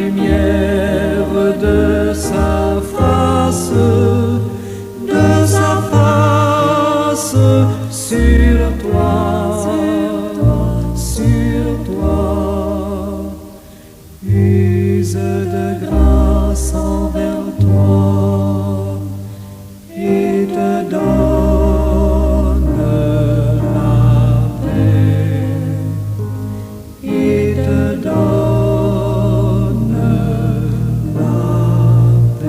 lumière de sa face sur toi, use de grâce envers toi et te donne la paix, et te donne la paix.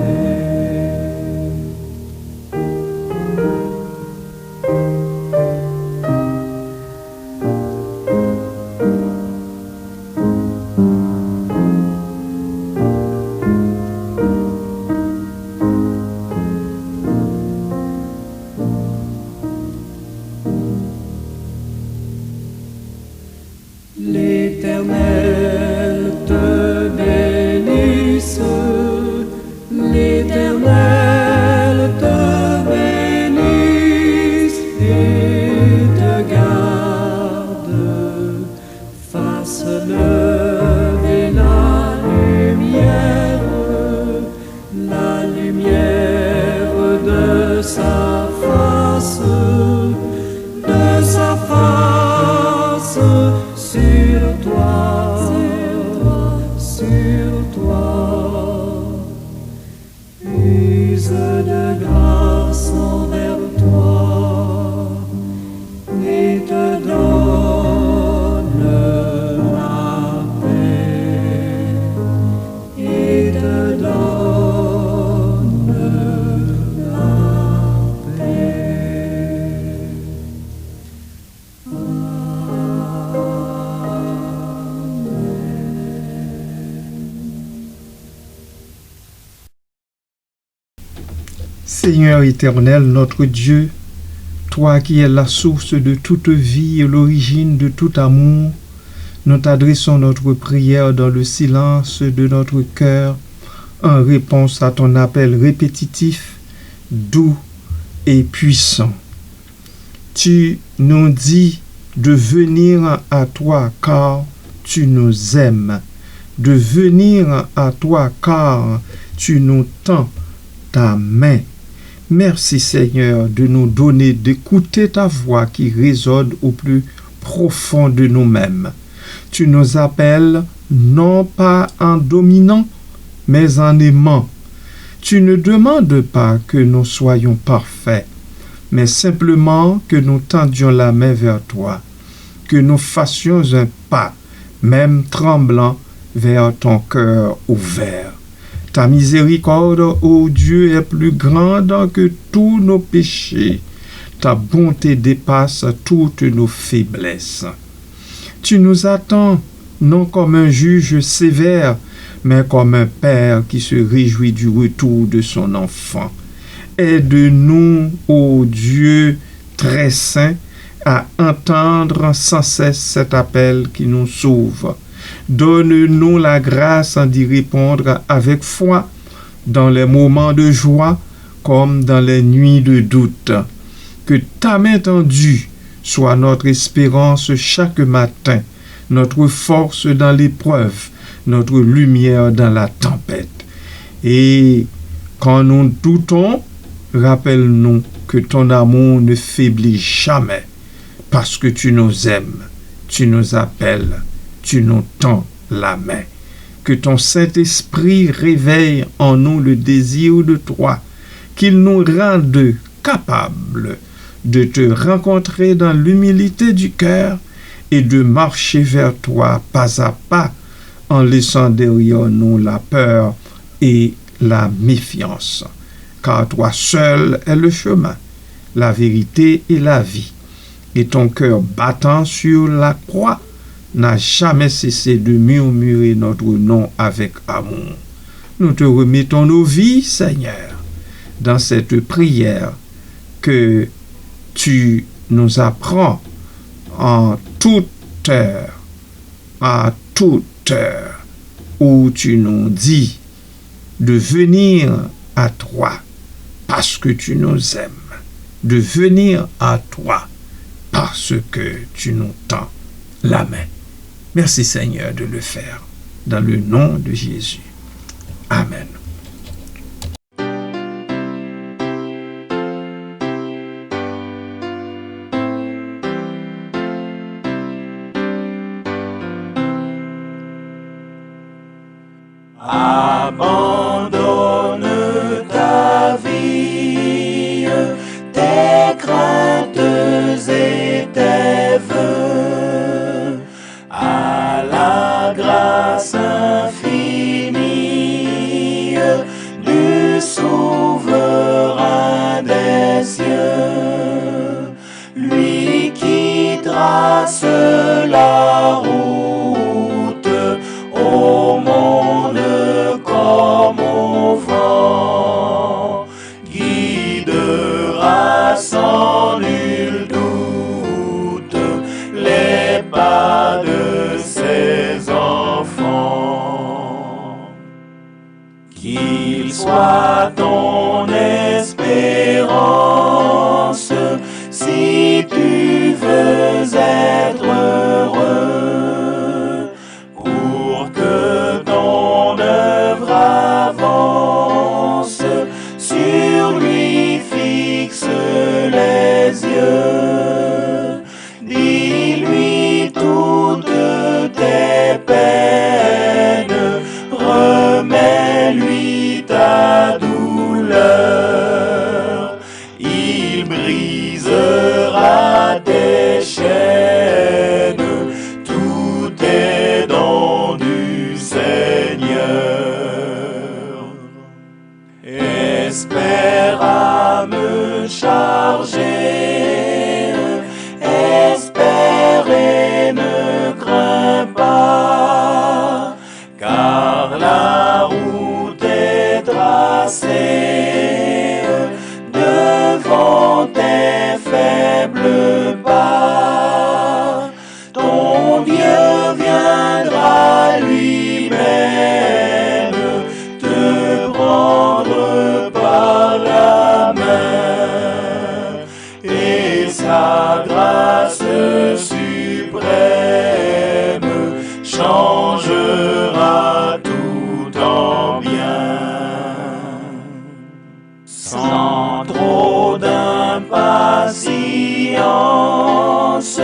L'Éternel te bénisse, l'Éternel te bénisse et te garde, fasse lever la lumière de sa face sur toi, use de grâce envers toi et te donne la paix, et te donne la paix. Seigneur éternel, notre Dieu, toi qui es la source de toute vie et l'origine de tout amour, nous t'adressons notre prière dans le silence de notre cœur en réponse à ton appel répétitif, doux et puissant. Tu nous dis de venir à toi car tu nous aimes, de venir à toi car tu nous tends ta main. Merci Seigneur de nous donner d'écouter ta voix qui résonne au plus profond de nous-mêmes. Tu nous appelles non pas en dominant, mais en aimant. Tu ne demandes pas que nous soyons parfaits, mais simplement que nous tendions la main vers toi, que nous fassions un pas, même tremblant, vers ton cœur ouvert. Ta miséricorde, ô Dieu, est plus grande que tous nos péchés. Ta bonté dépasse toutes nos faiblesses. Tu nous attends non comme un juge sévère, mais comme un père qui se réjouit du retour de son enfant. Aide-nous, ô Dieu très saint, à entendre sans cesse cet appel qui nous sauve. Donne-nous la grâce d'y répondre avec foi dans les moments de joie comme dans les nuits de doute. Que ta main tendue soit notre espérance chaque matin, notre force dans l'épreuve, notre lumière dans la tempête. Et quand nous doutons, rappelle-nous que ton amour ne faiblit jamais, parce que tu nous aimes, tu nous appelles, tu nous tends la main. Que ton Saint-Esprit réveille en nous le désir de toi, qu'il nous rende capables de te rencontrer dans l'humilité du cœur et de marcher vers toi pas à pas en laissant derrière nous la peur et la méfiance. Car toi seul est le chemin, la vérité et la vie. Et ton cœur battant sur la croix n'a jamais cessé de murmurer notre nom avec amour. Nous te remettons nos vies, Seigneur, dans cette prière que tu nous apprends en toute heure, à toute heure, où tu nous dis de venir à toi parce que tu nous aimes, de venir à toi parce que tu nous tends la main. Merci Seigneur de le faire, dans le nom de Jésus. Amen. Abandonne ta vie, tes craintes et tes vœux à la grâce infinie du souverain des cieux, lui qui trace la route au monde comme au vent, guidera sans nul doute les pas de ses enfants. Qu'il soit ton espérance, si tu veux être heureux, pour que ton œuvre avance, sur lui fixe les yeux, dis-lui toutes tes peines, remets-lui ta douleur, il brisera tes chaînes, tout est don du Seigneur. Espère à me charger, espère et ne crains pas, car la route est tracée devant tes faibles pas. Ton Dieu viendra lui-même te prendre par la main, et sa grâce suprême changera tout en bien. Sans trop d'impatience,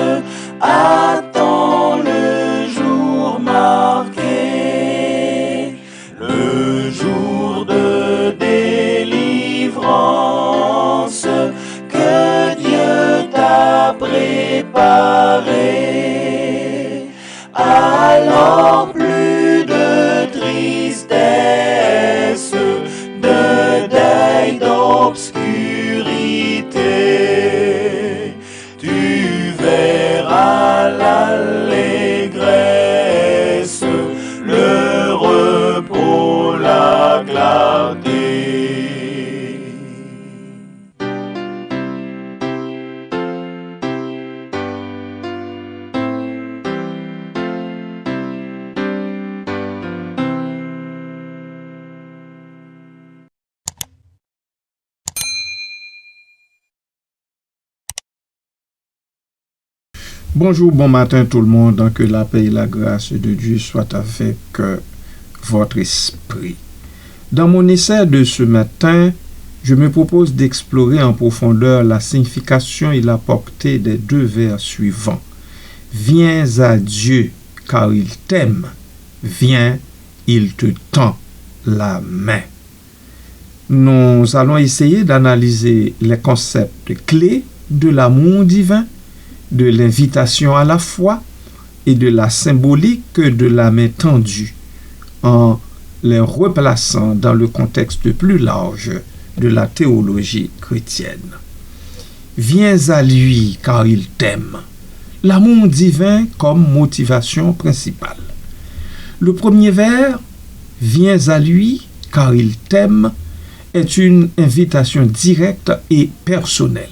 attends le jour marqué, le jour de délivrance que Dieu t'a préparé. Alors plus de tristesse, de deuil, d'obscurité, tu verras l'allégresse, le repos, la clarté. Bonjour, bon matin tout le monde, que la paix et la grâce de Dieu soient avec votre esprit. Dans mon essai de ce matin, je me propose d'explorer en profondeur la signification et la portée des deux vers suivants. Viens à Dieu, car il t'aime. Viens, il te tend la main. Nous allons essayer d'analyser les concepts clés de l'amour divin, de l'invitation à la foi et de la symbolique de la main tendue, en les replaçant dans le contexte plus large de la théologie chrétienne. Viens à lui car il t'aime. L'amour divin comme motivation principale. Le premier vers, viens à lui car il t'aime, est une invitation directe et personnelle.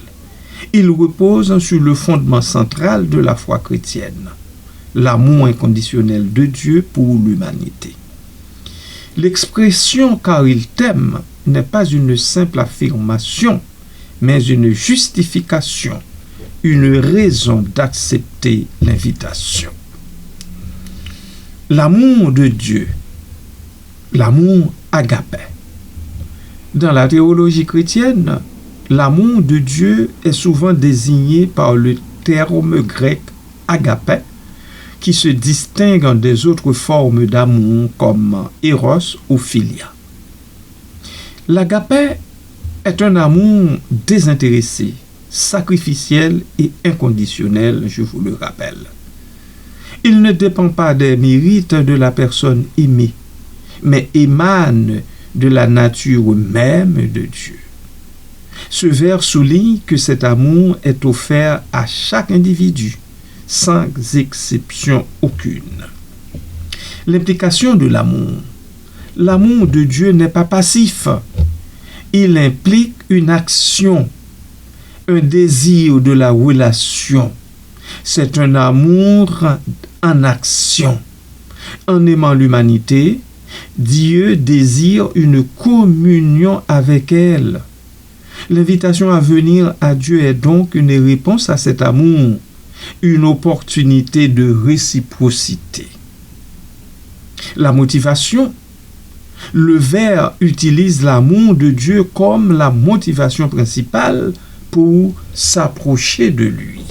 Il repose sur le fondement central de la foi chrétienne, l'amour inconditionnel de Dieu pour l'humanité. L'expression « car il t'aime » n'est pas une simple affirmation, mais une justification, une raison d'accepter l'invitation. L'amour de Dieu, l'amour agapé. Dans la théologie chrétienne, l'amour de Dieu est souvent désigné par le terme grec agapé, qui se distingue des autres formes d'amour comme éros ou philia. L'agapé est un amour désintéressé, sacrificiel et inconditionnel, je vous le rappelle. Il ne dépend pas des mérites de la personne aimée, mais émane de la nature même de Dieu. Ce vers souligne que cet amour est offert à chaque individu, sans exception aucune. L'implication de l'amour. L'amour de Dieu n'est pas passif. Il implique une action, un désir de la relation. C'est un amour en action. En aimant l'humanité, Dieu désire une communion avec elle. L'invitation à venir à Dieu est donc une réponse à cet amour, une opportunité de réciprocité. La motivation. Le vers utilise l'amour de Dieu comme la motivation principale pour s'approcher de lui.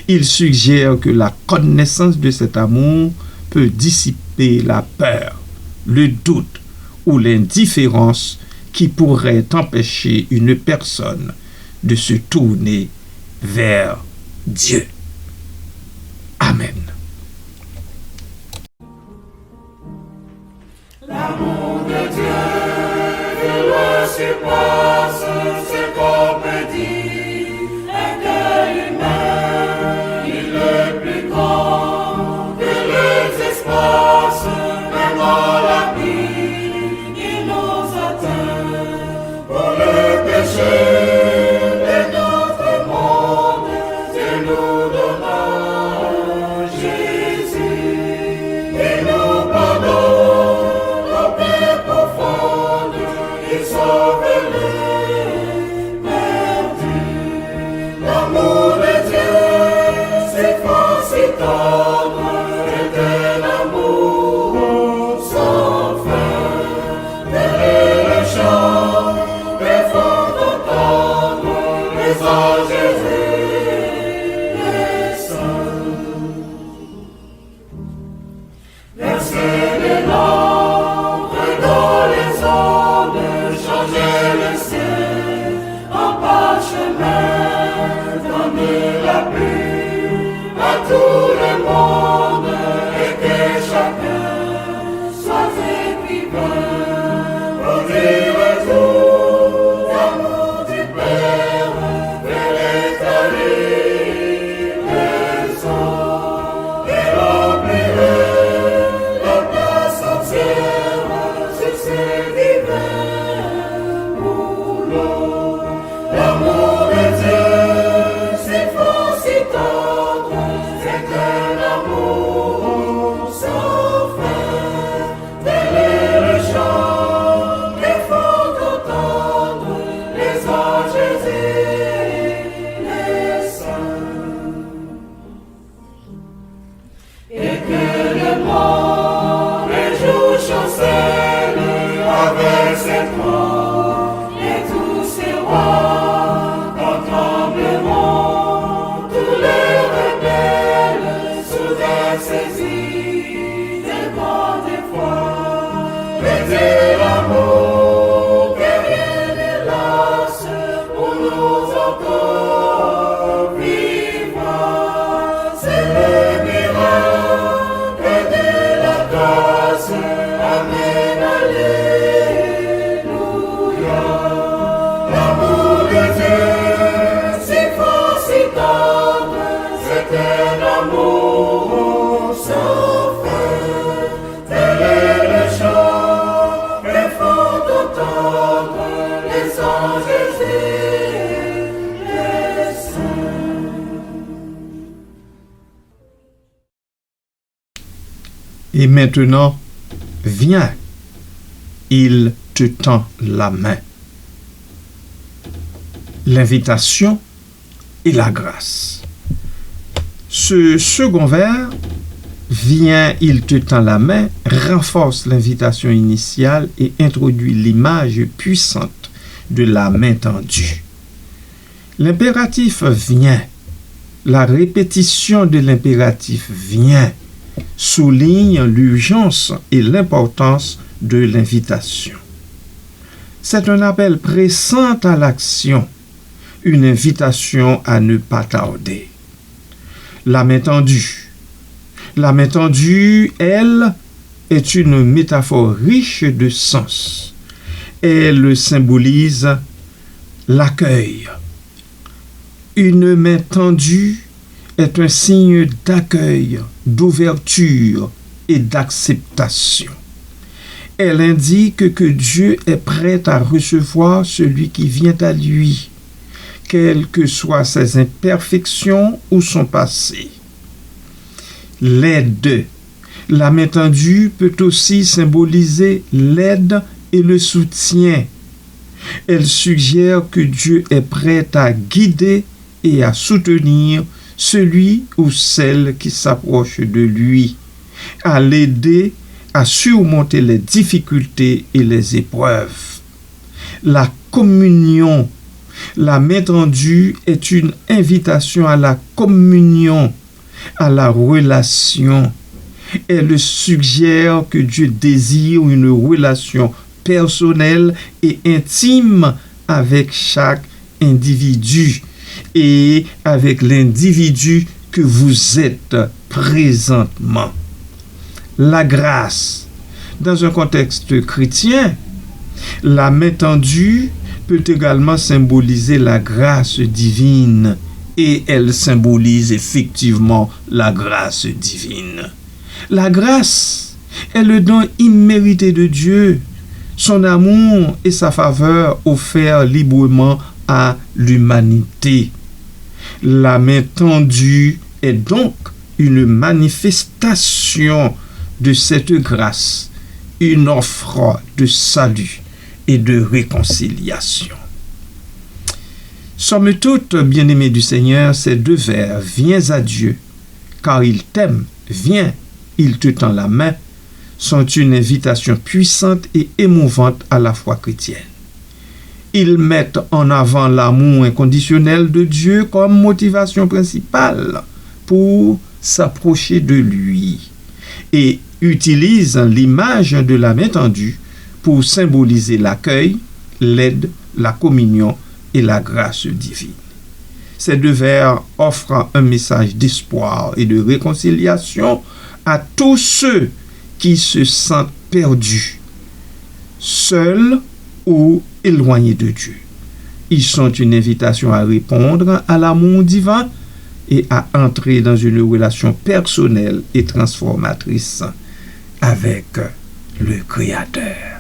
Il suggère que la connaissance de cet amour peut dissiper la peur, le doute ou l'indifférence qui pourrait empêcher une personne de se tourner vers Dieu. Amen. L'amour de Dieu, il le surpasse, c'est qu'on peut dire, un cœur humain, il est plus grand que les espaces, même dans la vie, il nous atteint. Pour le péché de notre monde, Dieu nous donna Jésus, et nous pardonne. Il sauve les perdus. L'amour de Dieu, c'est fort, c'est tendre, c'est un amour sans fin. Tel est le chant des font entendre les anges et les saints. Verser les langues dans les ondes, changer le ciel en parchemin, donner la pluie à tout le monde et que chacun soit écrivain pour dire tout l'amour du Père vers l'éternité des hommes et remplirait la place entière sur ces divins boulots. L'amour de Dieu, c'est fort, c'est tendre, c'est un amour sans fin. Tel est le chant que font entendre les anges et les saints. Et que le monde les jours chancelle avec cette voix et tous ces rois en tremblement, tous les rebelles soudain saisis des grands efforts. Mettez l'amour que rien ne lasse pour nous encore vivre. C'est le miracle de la grâce. Amen, alléluia. L'amour de Dieu, c'est fort, c'est tendre, c'est un amour sans fin. Tel est le chant que font entendre les anges et les saints. Et maintenant, viens, il te tend la main. L'invitation et la grâce. Ce second vers Viens, il te tend la main, renforce l'invitation initiale et introduit l'image puissante de la main tendue. L'impératif vient, la répétition de l'impératif vient, souligne l'urgence et l'importance de l'invitation. C'est un appel pressant à l'action, une invitation à ne pas tarder. La main tendue. La main tendue, elle, est une métaphore riche de sens. Elle symbolise l'accueil. Une main tendue est un signe d'accueil, d'ouverture et d'acceptation. Elle indique que Dieu est prêt à recevoir celui qui vient à lui, quelles que soient ses imperfections ou son passé. L'aide. La main tendue peut aussi symboliser l'aide et le soutien. Elle suggère que Dieu est prêt à guider et à soutenir celui ou celle qui s'approche de lui, à l'aider à surmonter les difficultés et les épreuves. La communion. La main tendue est une invitation à la communion, à la relation. Elle suggère que Dieu désire une relation personnelle et intime avec chaque individu et avec l'individu que vous êtes présentement. La grâce. Dans un contexte chrétien, la main tendue peut également symboliser la grâce divine et elle symbolise effectivement la grâce divine. La grâce est le don immérité de Dieu, son amour et sa faveur offerts librement à l'humanité. La main tendue est donc une manifestation de cette grâce, une offre de salut et de réconciliation. Somme toute, bien-aimés du Seigneur, ces deux vers, viens à Dieu, car il t'aime, viens, il te tend la main, sont une invitation puissante et émouvante à la foi chrétienne. Ils mettent en avant l'amour inconditionnel de Dieu comme motivation principale pour s'approcher de lui et utilisent l'image de la main tendue pour symboliser l'accueil, l'aide, la communion et la grâce divine. Ces deux vers offrent un message d'espoir et de réconciliation à tous ceux qui se sentent perdus, seuls ou éloignés de Dieu. Ils sont une invitation à répondre à l'amour divin et à entrer dans une relation personnelle et transformatrice avec le Créateur.